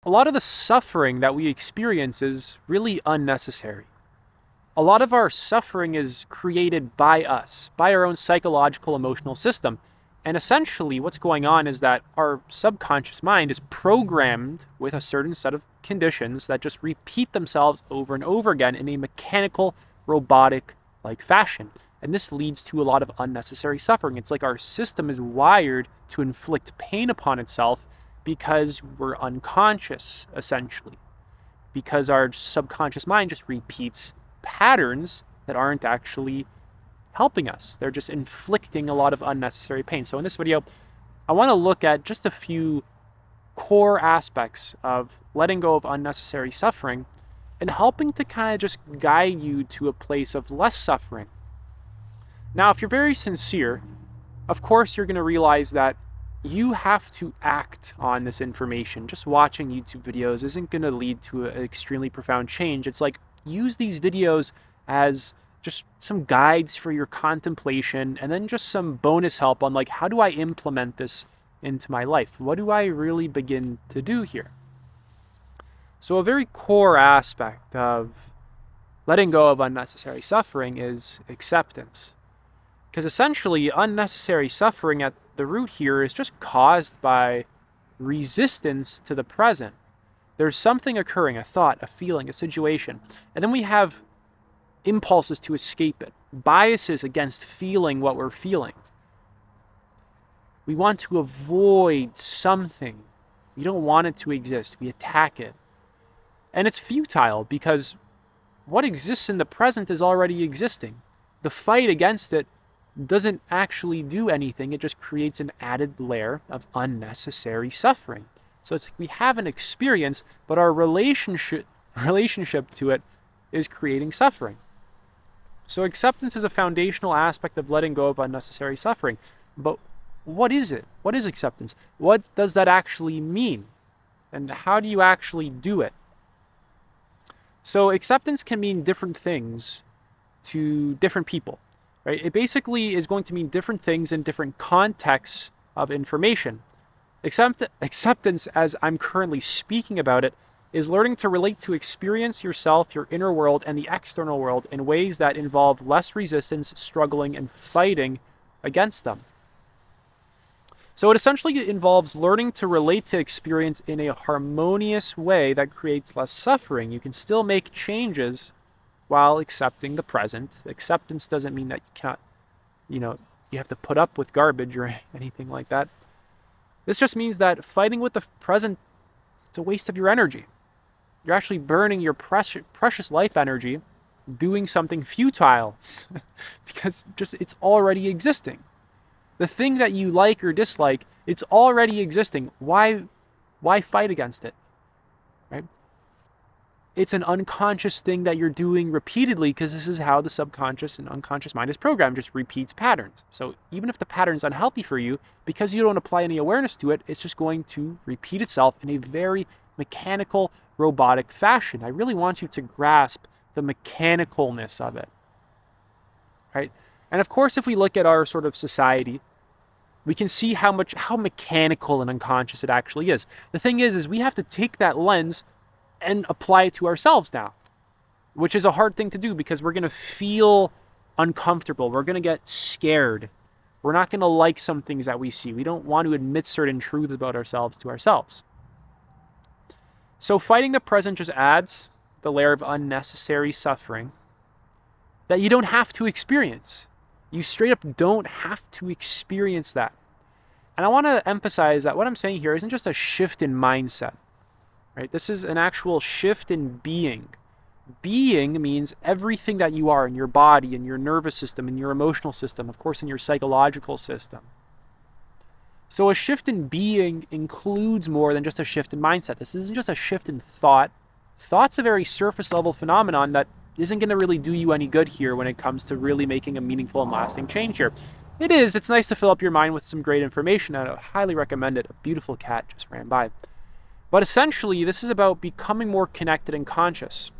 A lot of the suffering that we experience is really unnecessary. A lot of our suffering is created by us, by our own psychological emotional system. And essentially, what's going on is that our subconscious mind is programmed with a certain set of conditions that just repeat themselves over and over again in a mechanical, robotic like fashion. And this leads to a lot of unnecessary suffering. It's like our system is wired to inflict pain upon itself because we're unconscious, essentially. Because our subconscious mind just repeats patterns that aren't actually helping us. They're just inflicting a lot of unnecessary pain. So in this video, I want to look at just a few core aspects of letting go of unnecessary suffering and helping to kind of just guide you to a place of less suffering. Now, if you're very sincere, of course, you're going to realize that you have to act on this information. Just watching YouTube videos isn't going to lead to an extremely profound change. It's like use these videos as just some guides for your contemplation and then just some bonus help on like, how do I implement this into my life? What do I really begin to do here? So a very core aspect of letting go of unnecessary suffering is acceptance. Because essentially, unnecessary suffering at the root here is just caused by resistance to the present. There's something occurring, a thought, a feeling, a situation, and then we have impulses to escape it, biases against feeling what we're feeling. We want to avoid something. We don't want it to exist. We attack it. And it's futile because what exists in the present is already existing. The fight against it doesn't actually do anything. It just creates an added layer of unnecessary suffering. So it's like we have an experience, but our relationship to it is creating suffering. So acceptance is a foundational aspect of letting go of unnecessary suffering. But what is it? What is acceptance? What does that actually mean? And how do you actually do it? So acceptance can mean different things to different people. Right? It basically is going to mean different things in different contexts of information. Acceptance, as I'm currently speaking about it, is learning to relate to experience yourself, your inner world, and the external world in ways that involve less resistance, struggling, and fighting against them. So it essentially involves learning to relate to experience in a harmonious way that creates less suffering. You can still make changes while accepting the present. Acceptance doesn't mean that you cannot, you have to put up with garbage or anything like that. This just means that fighting with the present, it's a waste of your energy. You're actually burning your precious life energy doing something futile because just it's already existing. The thing that you like or dislike, it's already existing. Why fight against it? Right? It's an unconscious thing that you're doing repeatedly because this is how the subconscious and unconscious mind is programmed, just repeats patterns. So even if the pattern is unhealthy for you, because you don't apply any awareness to it, it's just going to repeat itself in a very mechanical, robotic fashion. I really want you to grasp the mechanicalness of it. Right? And of course, if we look at our sort of society, we can see how mechanical and unconscious it actually is. The thing is we have to take that lens and apply it to ourselves now, which is a hard thing to do because we're going to feel uncomfortable. We're going to get scared. We're not going to like some things that we see. We don't want to admit certain truths about ourselves to ourselves. So fighting the present just adds the layer of unnecessary suffering that you don't have to experience. You straight up don't have to experience that. And I want to emphasize that what I'm saying here isn't just a shift in mindset. Right? This is an actual shift in being. Being means everything that you are in your body, in your nervous system, in your emotional system, of course, in your psychological system. So a shift in being includes more than just a shift in mindset. This isn't just a shift in thought. Thought's a very surface level phenomenon that isn't going to really do you any good here when it comes to really making a meaningful and lasting change here. It's nice to fill up your mind with some great information. I highly recommend it. A beautiful cat just ran by. But essentially, this is about becoming more connected and conscious,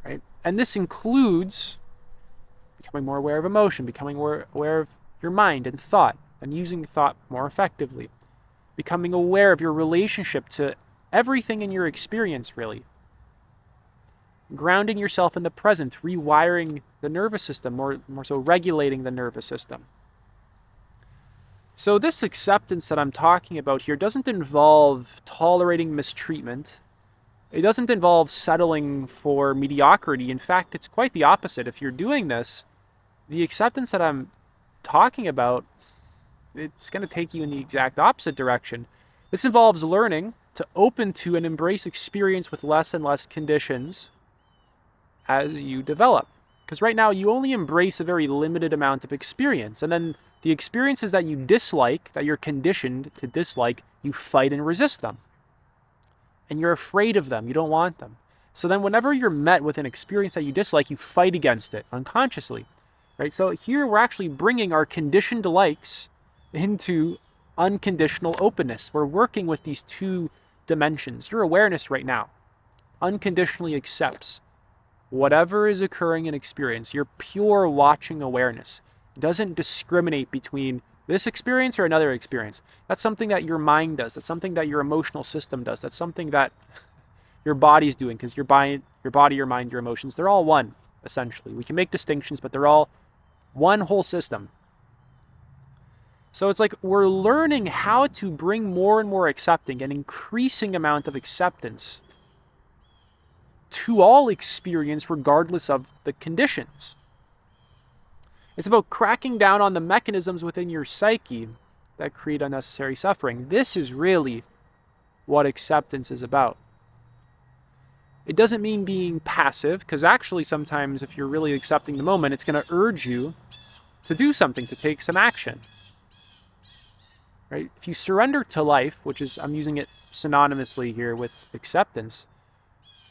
right? And this includes becoming more aware of emotion, becoming more aware of your mind and thought, and using thought more effectively, becoming aware of your relationship to everything in your experience, really. Grounding yourself in the present, rewiring the nervous system, more so regulating the nervous system. So this acceptance that I'm talking about here doesn't involve tolerating mistreatment. It doesn't involve settling for mediocrity. In fact, it's quite the opposite. If you're doing this, the acceptance that I'm talking about, it's going to take you in the exact opposite direction. This involves learning to open to and embrace experience with less and less conditions as you develop. Because right now you only embrace a very limited amount of experience, and then the experiences that you dislike, that you're conditioned to dislike, you fight and resist them. And you're afraid of them, you don't want them. So then whenever you're met with an experience that you dislike, you fight against it unconsciously. Right? So here we're actually bringing our conditioned likes into unconditional openness. We're working with these two dimensions. Your awareness right now unconditionally accepts whatever is occurring in experience. Your pure watching awareness doesn't discriminate between this experience or another experience. That's something that your mind does. That's something that your emotional system does. That's something that your body's doing, because your body, your mind, your emotions, they're all one, essentially. We can make distinctions, but they're all one whole system. So it's like we're learning how to bring more and more accepting, an increasing amount of acceptance to all experience regardless of the conditions. It's about cracking down on the mechanisms within your psyche that create unnecessary suffering. This is really what acceptance is about. It doesn't mean being passive, because actually sometimes if you're really accepting the moment, it's going to urge you to do something, to take some action. Right? If you surrender to life, which is, I'm using it synonymously here with acceptance,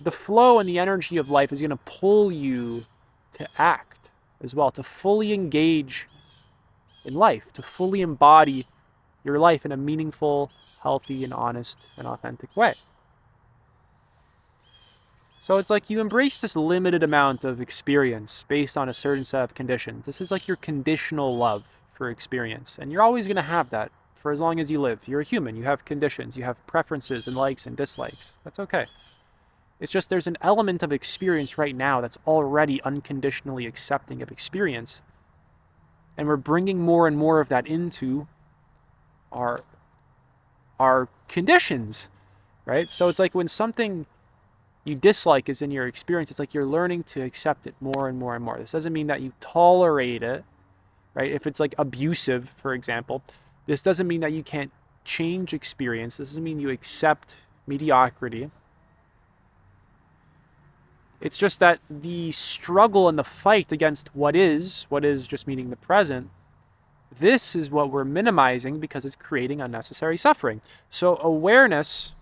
the flow and the energy of life is going to pull you to act as well, to fully engage in life, to fully embody your life in a meaningful, healthy, and honest and authentic way. So it's like you embrace this limited amount of experience based on a certain set of conditions. This is like your conditional love for experience, and you're always going to have that for as long as you live. You're a human, you have conditions, you have preferences and likes and dislikes. That's okay. It's just there's an element of experience right now that's already unconditionally accepting of experience. And we're bringing more and more of that into our conditions, right? So it's like when something you dislike is in your experience, it's like you're learning to accept it more and more and more. This doesn't mean that you tolerate it, right? If it's like abusive, for example, this doesn't mean that you can't change experience. This doesn't mean you accept mediocrity. It's just that the struggle and the fight against what is just meaning the present, this is what we're minimizing because it's creating unnecessary suffering. So awareness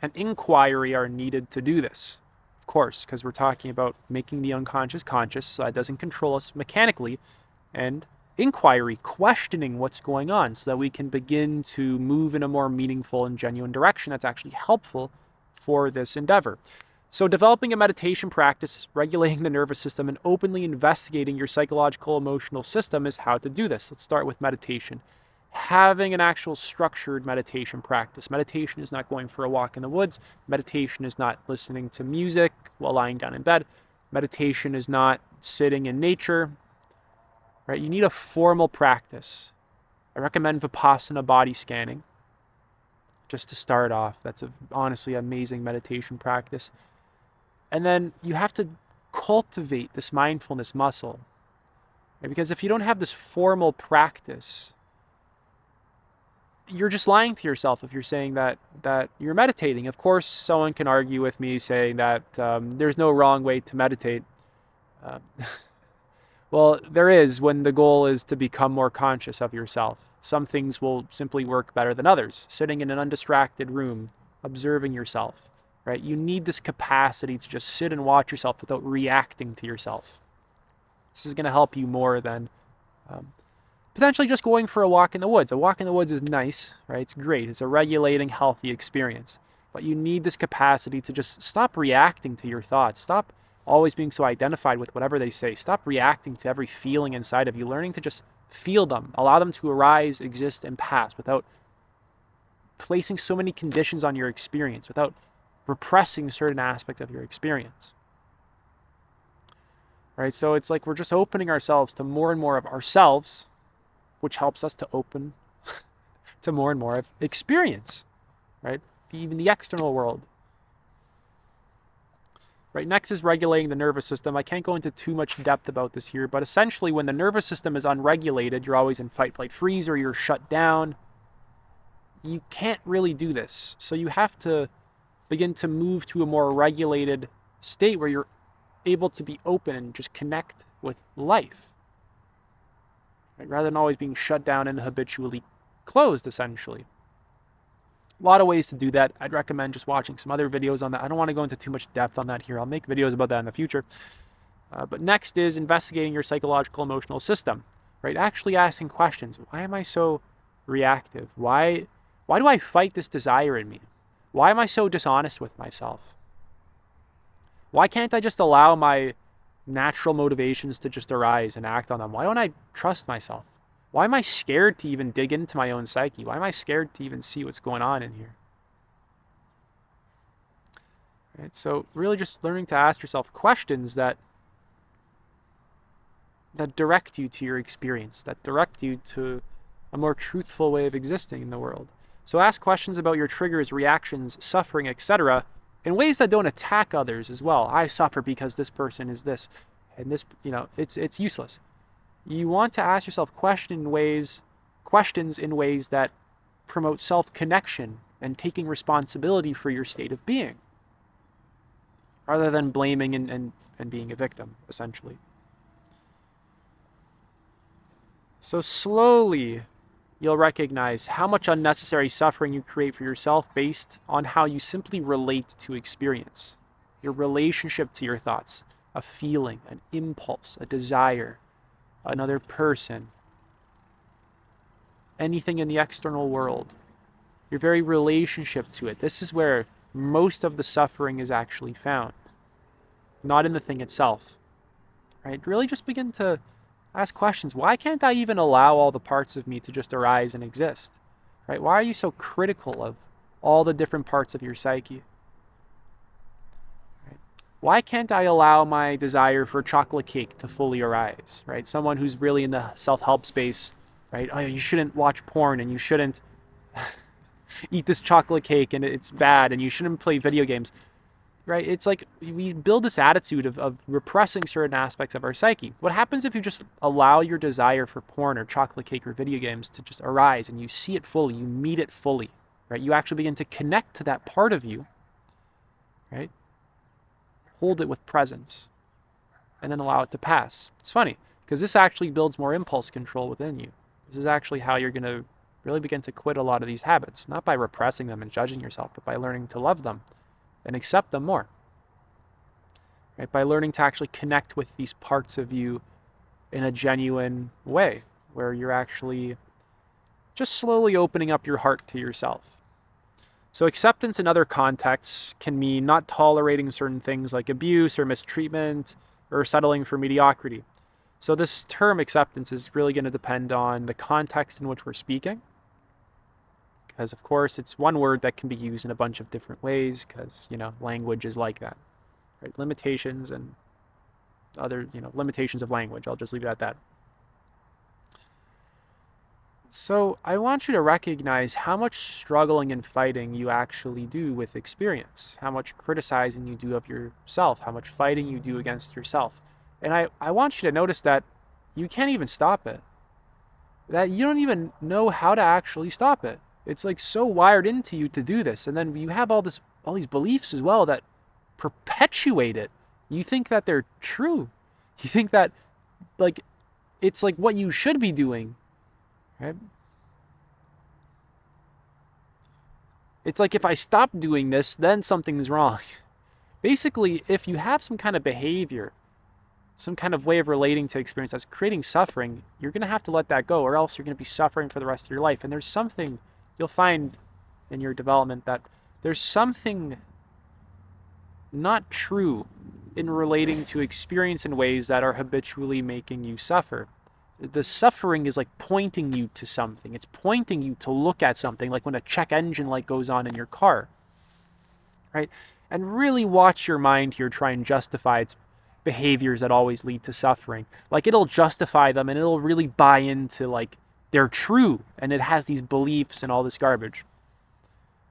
and inquiry are needed to do this, of course, because we're talking about making the unconscious conscious so that doesn't control us mechanically, and inquiry, questioning what's going on so that we can begin to move in a more meaningful and genuine direction that's actually helpful for this endeavor. So developing a meditation practice, regulating the nervous system, and openly investigating your psychological emotional system is how to do this. Let's start with meditation. Having an actual structured meditation practice. Meditation is not going for a walk in the woods. Meditation is not listening to music while lying down in bed. Meditation is not sitting in nature. Right? You need a formal practice. I recommend Vipassana body scanning just to start off. That's honestly amazing meditation practice. And then you have to cultivate this mindfulness muscle. Right? Because if you don't have this formal practice, you're just lying to yourself if you're saying that you're meditating. Of course, someone can argue with me saying that there's no wrong way to meditate. Well, there is when the goal is to become more conscious of yourself. Some things will simply work better than others. Sitting in an undistracted room, observing yourself. Right? You need this capacity to just sit and watch yourself without reacting to yourself. This is going to help you more than potentially just going for a walk in the woods. A walk in the woods is nice, right? It's great. It's a regulating, healthy experience. But you need this capacity to just stop reacting to your thoughts. Stop always being so identified with whatever they say. Stop reacting to every feeling inside of you. Learning to just feel them. Allow them to arise, exist, and pass without placing so many conditions on your experience, without repressing certain aspects of your experience. Right? So it's like we're just opening ourselves to more and more of ourselves, which helps us to open to more and more of experience, right? Even the external world. Right, next is regulating the nervous system. I can't go into too much depth about this here, but essentially when the nervous system is unregulated, you're always in fight, flight, freeze, or you're shut down. You can't really do this. So you have to begin to move to a more regulated state where you're able to be open and just connect with life. Right? Rather than always being shut down and habitually closed, essentially. A lot of ways to do that. I'd recommend just watching some other videos on that. I don't want to go into too much depth on that here. I'll make videos about that in the future. But next is investigating your psychological emotional system, right? Actually asking questions. Why am I so reactive? Why do I fight this desire in me? Why am I so dishonest with myself? Why can't I just allow my natural motivations to just arise and act on them? Why don't I trust myself? Why am I scared to even dig into my own psyche? Why am I scared to even see what's going on in here? Right? So really just learning to ask yourself questions that direct you to your experience, that direct you to a more truthful way of existing in the world. So ask questions about your triggers, reactions, suffering, etc., in ways that don't attack others as well. I suffer because this person is this, and this, it's useless. You want to ask yourself questions in ways that promote self-connection and taking responsibility for your state of being, rather than blaming and being a victim, essentially. So slowly, you'll recognize how much unnecessary suffering you create for yourself based on how you simply relate to experience. Your relationship to your thoughts, a feeling, an impulse, a desire, another person, anything in the external world, your very relationship to it. This is where most of the suffering is actually found, not in the thing itself. Right? Really just begin to ask questions. Why can't I even allow all the parts of me to just arise and exist? Right? Why are you so critical of all the different parts of your psyche? Right? Why can't I allow my desire for chocolate cake to fully arise? Right? Someone who's really in the self-help space, right? Oh, you shouldn't watch porn and you shouldn't eat this chocolate cake and it's bad and you shouldn't play video games. Right? It's like we build this attitude of repressing certain aspects of our psyche. What happens if you just allow your desire for porn or chocolate cake or video games to just arise and you see it fully, you meet it fully, right? You actually begin to connect to that part of you, right? Hold it with presence and then allow it to pass. It's funny because this actually builds more impulse control within you. This is actually how you're going to really begin to quit a lot of these habits, not by repressing them and judging yourself, but by learning to love them and accept them more. Right? By learning to actually connect with these parts of you in a genuine way, where you're actually just slowly opening up your heart to yourself. So acceptance in other contexts can mean not tolerating certain things like abuse or mistreatment or settling for mediocrity. So this term acceptance is really going to depend on the context in which we're speaking. Because, of course, it's one word that can be used in a bunch of different ways because, language is like that. Right? Limitations and other, limitations of language. I'll just leave it at that. So I want you to recognize how much struggling and fighting you actually do with experience, how much criticizing you do of yourself, how much fighting you do against yourself. And I want you to notice that you can't even stop it, that you don't even know how to actually stop it. It's like so wired into you to do this. And then you have all these beliefs as well that perpetuate it. You think that they're true. You think that it's like what you should be doing. Right? It's like if I stop doing this, then something's wrong. Basically, if you have some kind of behavior, some kind of way of relating to experience that's creating suffering, you're going to have to let that go, or else you're going to be suffering for the rest of your life. And there's something you'll find in your development that there's something not true in relating to experience in ways that are habitually making you suffer. The suffering is like pointing you to something. It's pointing you to look at something, like when a check engine light goes on in your car, right? And really watch your mind here try and justify its behaviors that always lead to suffering. Like it'll justify them and it'll really buy into like they're true and it has these beliefs and all this garbage,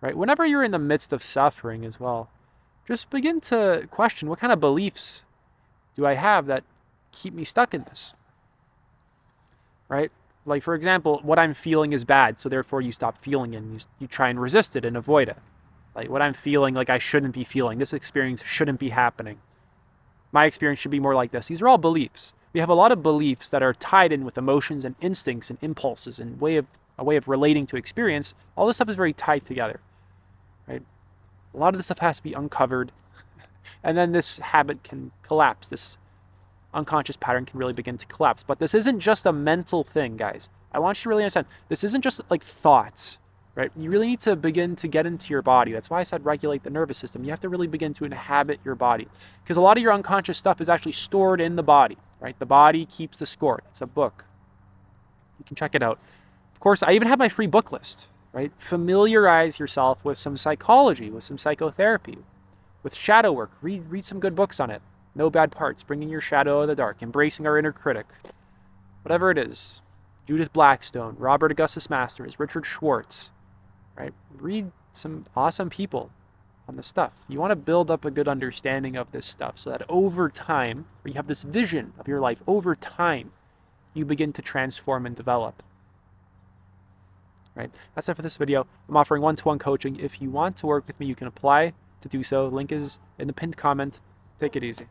right? Whenever you're in the midst of suffering as well, just begin to question, what kind of beliefs do I have that keep me stuck in this, right? Like, for example, what I'm feeling is bad, so therefore you stop feeling it and you try and resist it and avoid it. Like, what I'm feeling, like I shouldn't be feeling. This experience shouldn't be happening. My experience should be more like this. These are all beliefs. We have a lot of beliefs that are tied in with emotions and instincts and impulses and a way of relating to experience. All this stuff is very tied together, right? A lot of this stuff has to be uncovered, and then this habit can collapse. This unconscious pattern can really begin to collapse. But this isn't just a mental thing, guys. I want you to really understand. This isn't just like thoughts, right? You really need to begin to get into your body. That's why I said regulate the nervous system. You have to really begin to inhabit your body, because a lot of your unconscious stuff is actually stored in the body, right? The body keeps the score. It's a book. You can check it out. Of course, I even have my free book list, right? Familiarize yourself with some psychology, with some psychotherapy, with shadow work. Read some good books on it. No bad parts. Bringing your shadow out of the dark. Embracing our inner critic. Whatever it is. Judith Blackstone, Robert Augustus Masters, Richard Schwartz, right? Read some awesome people on this stuff. You want to build up a good understanding of this stuff so that over time, or you have this vision of your life, over time, you begin to transform and develop. Right? That's it for this video. I'm offering one-to-one coaching. If you want to work with me, you can apply to do so. Link is in the pinned comment. Take it easy.